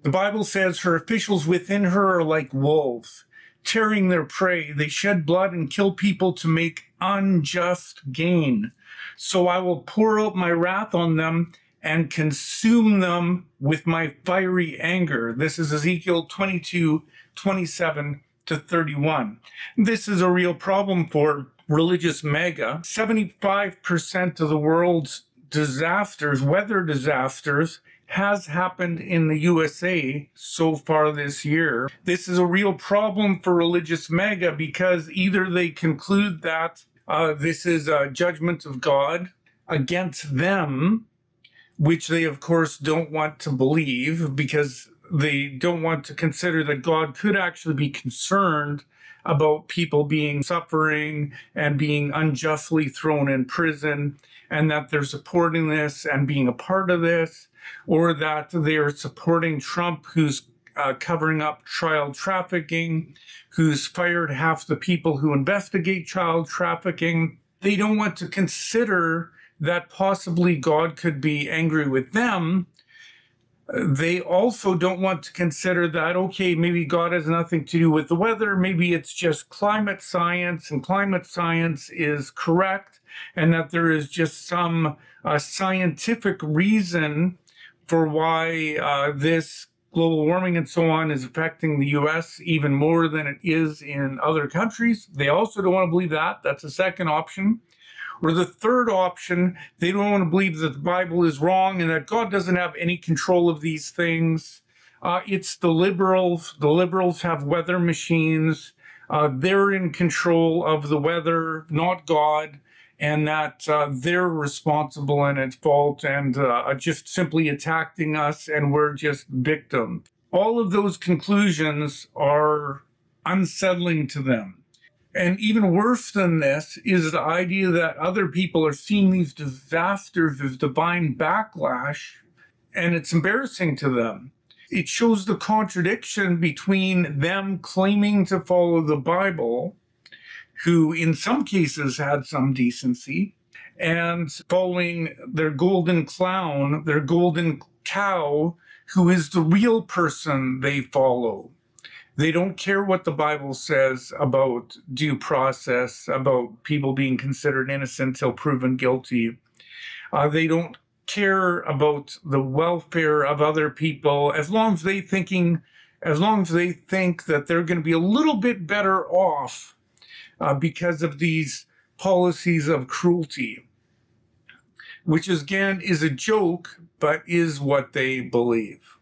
The Bible says her officials within her are like wolves, tearing their prey. They shed blood and kill people to make unjust gain. So I will pour out my wrath on them and consume them with my fiery anger. This is Ezekiel 22:27-31. This is a real problem for religious Maga. 75% of the world's disasters, weather disasters, has happened in the USA so far this year. This is a real problem for religious Maga because either they conclude that this is a judgment of God against them, which they of course don't want to believe because they don't want to consider that God could actually be concerned about people being suffering and being unjustly thrown in prison, and that they're supporting this and being a part of this, or that they're supporting Trump, who's covering up child trafficking, who's fired half the people who investigate child trafficking. They don't want to consider that possibly God could be angry with them. They also don't want to consider that, okay, maybe God has nothing to do with the weather. Maybe it's just climate science, and climate science is correct, and that there is just some scientific reason for why this global warming and so on is affecting the US even more than it is in other countries. They also don't want to believe that. That's a second option. Or the third option, they don't want to believe that the Bible is wrong and that God doesn't have any control of these things. It's the liberals. The liberals have weather machines. They're in control of the weather, not God, and that they're responsible and at fault and just simply attacking us, and we're just victims. All of those conclusions are unsettling to them. And even worse than this is the idea that other people are seeing these disasters as divine backlash, and it's embarrassing to them. It shows the contradiction between them claiming to follow the Bible, who in some cases had some decency, and following their golden clown, their golden cow, who is the real person they follow. They don't care what the Bible says about due process, about people being considered innocent till proven guilty. They don't care about the welfare of other people as long as they think that they're going to be a little bit better off because of these policies of cruelty, which again is a joke, but is what they believe.